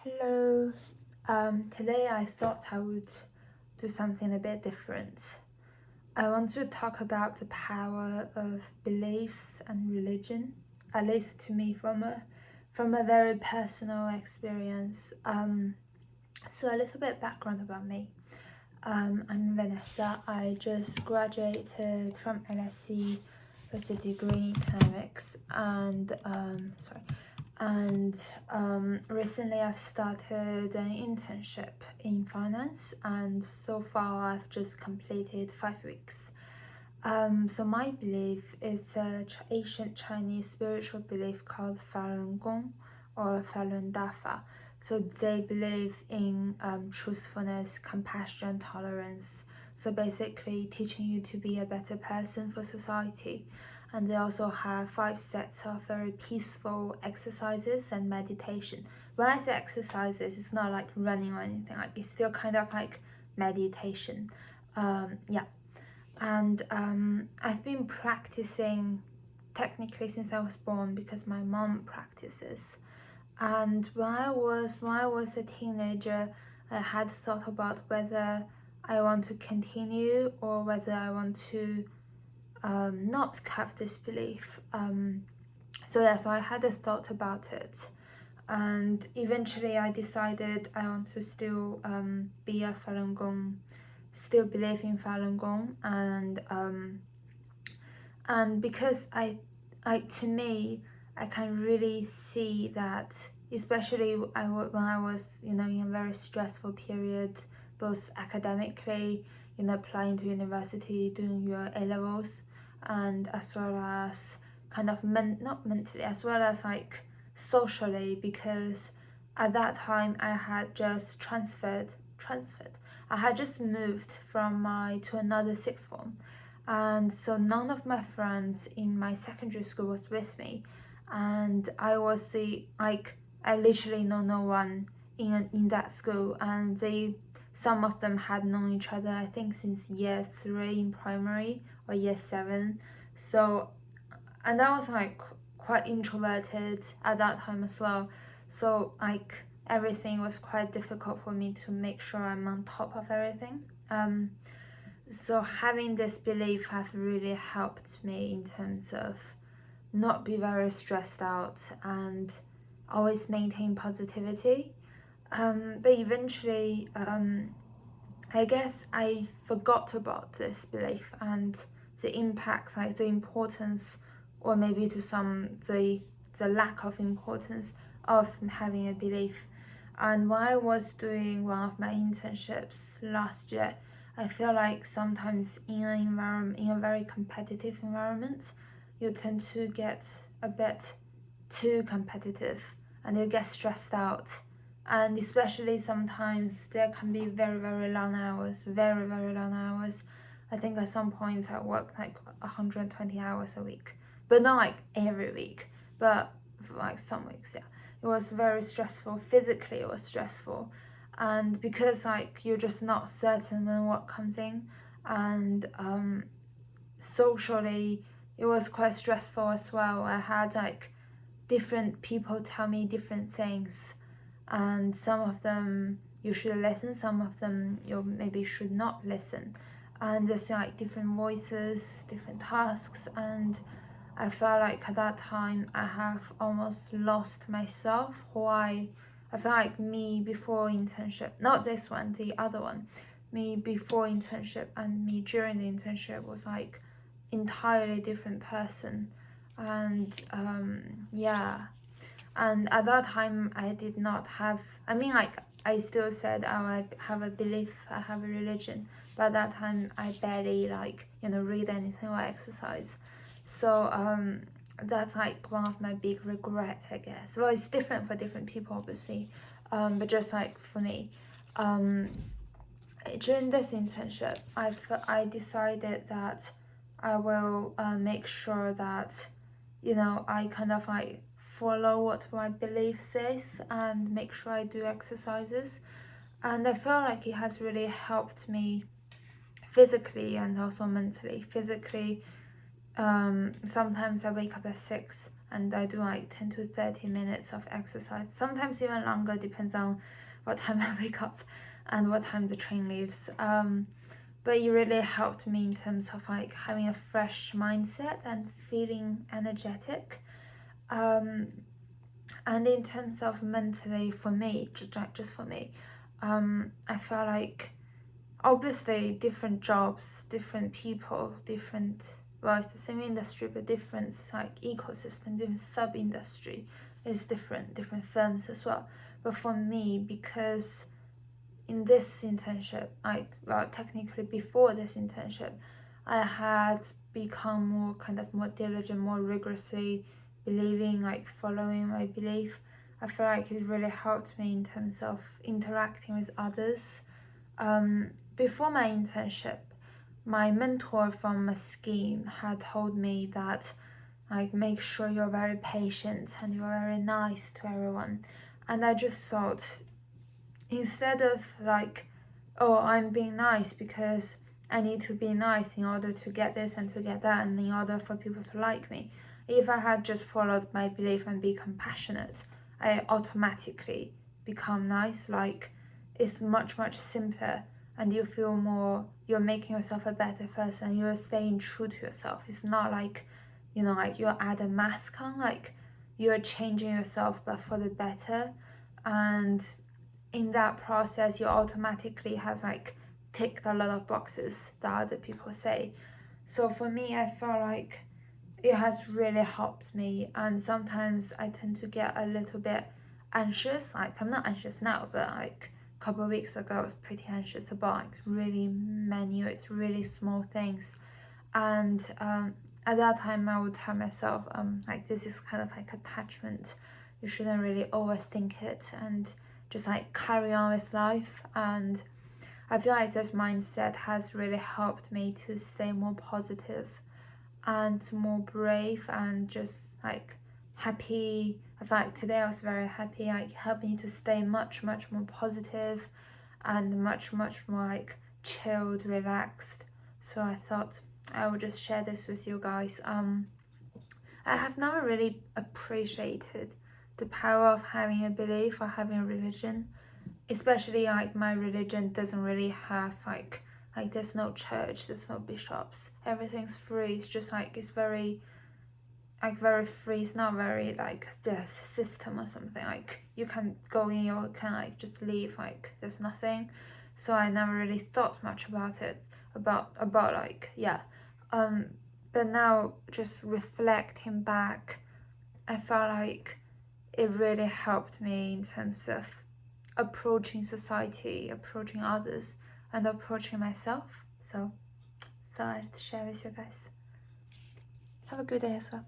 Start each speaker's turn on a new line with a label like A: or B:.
A: Hello. Today I thought I would do something a bit different. I want to talk about the power of beliefs and religion, at least to me from a very personal experience. So a little bit background about me. I'm Vanessa. I just graduated from LSE with a degree in economics, and recently I've started an internship in finance, and so far I've just completed 5 weeks. So my belief is a ancient Chinese spiritual belief called Falun Gong or Falun Dafa. So they believe in truthfulness, compassion, tolerance. So basically teaching you to be a better person for society. And they also have 5 sets of very peaceful exercises and meditation. When I say exercises, it's not like running or anything, like it's still kind of like meditation. Yeah. And I've been practicing technically since I was born because my mom practices. And when I was a teenager, I had thought about whether I want to continue or whether I want to not have this belief. So I had a thought about it, and eventually I decided I want to still be a Falun Gong, still believe in Falun Gong, and because to me, I can really see that, especially when I was, in a very stressful period, both academically, applying to university, doing your A levels, and as well as kind of not mentally, as well as like socially, because at that time I had just transferred. I had just moved to another sixth form, and so none of my friends in my secondary school was with me, and I was I literally know no one in that school, and some of them had known each other, I think, since year 3 in primary or year 7. So, and I was like quite introverted at that time as well, so everything was quite difficult for me to make sure I'm on top of everything. So having this belief have really helped me in terms of not be very stressed out and always maintain positivity. But eventually, I guess I forgot about this belief and the impacts, like the importance, or maybe to some the lack of importance of having a belief. And when I was doing one of my internships last year, I feel like sometimes in a very competitive environment, you tend to get a bit too competitive and you get stressed out. And especially sometimes there can be very, very long hours, very, very long hours. I think at some points I worked like 120 hours a week, but not like every week, but like some weeks, yeah. It was very stressful. Physically, it was stressful, and because like you're just not certain when what comes in, and socially, it was quite stressful as well. I had like different people tell me different things, and some of them you should listen, some of them you maybe should not listen, and there's like different voices, different tasks, and I felt like at that time I have almost lost myself. I felt like me before internship, not this one, the other one, me before internship and me during the internship was like entirely different person. And yeah, and at that time I did not have, I mean, like I still said, oh, I have a belief, I have a religion, but at that time I barely read anything or exercise. So that's like one of my big regrets, I guess. Well, it's different for different people, obviously, but just like for me, during this internship, I decided that I will make sure that I kind of like follow what my beliefs is and make sure I do exercises, and I feel like it has really helped me physically and also mentally. Physically, sometimes I wake up at 6 and I do like 10 to 30 minutes of exercise, sometimes even longer, depends on what time I wake up and what time the train leaves. But it really helped me in terms of like having a fresh mindset and feeling energetic. And in terms of mentally, for me, just for me, I felt like obviously different jobs, different people, different, well, it's the same industry, but different like ecosystem, different sub-industry is different firms as well. But for me, because in this internship, well, technically before this internship, I had become more diligent, more rigorously believing, like following my belief. I feel like it really helped me in terms of interacting with others. Before my internship, my mentor from a scheme had told me that like make sure you're very patient and you're very nice to everyone. And I just thought, instead of like, oh, I'm being nice because I need to be nice in order to get this and to get that and in order for people to like me, if I had just followed my belief and be compassionate, I automatically become nice. Like, it's much simpler, and you feel more, you're making yourself a better person, you're staying true to yourself. It's not like, like you add a mask on, like you're changing yourself but for the better. And in that process, you automatically has like ticked a lot of boxes that other people say. So for me, I feel like it has really helped me. And sometimes I tend to get a little bit anxious. Like, I'm not anxious now, but like a couple of weeks ago I was pretty anxious about like really it's really small things. And at that time I would tell myself, like, this is kind of like attachment, you shouldn't really overthink it and just like carry on with life. And I feel like this mindset has really helped me to stay more positive and more brave and just like happy. I feel like today I was very happy, like helped me to stay much more positive and much more like chilled, relaxed. So I thought I would just share this with you guys. I have never really appreciated the power of having a belief or having a religion, especially like my religion doesn't really have like there's no church, there's no bishops, everything's free. It's just like it's very free. It's not very like there's a system or something, like you can go in or can like just leave, like there's nothing. So I never really thought much about it, about like, yeah. But now just reflecting back, I felt like it really helped me in terms of approaching society, approaching others, and approaching myself. So thought I'd share with you guys. Have a good day as well.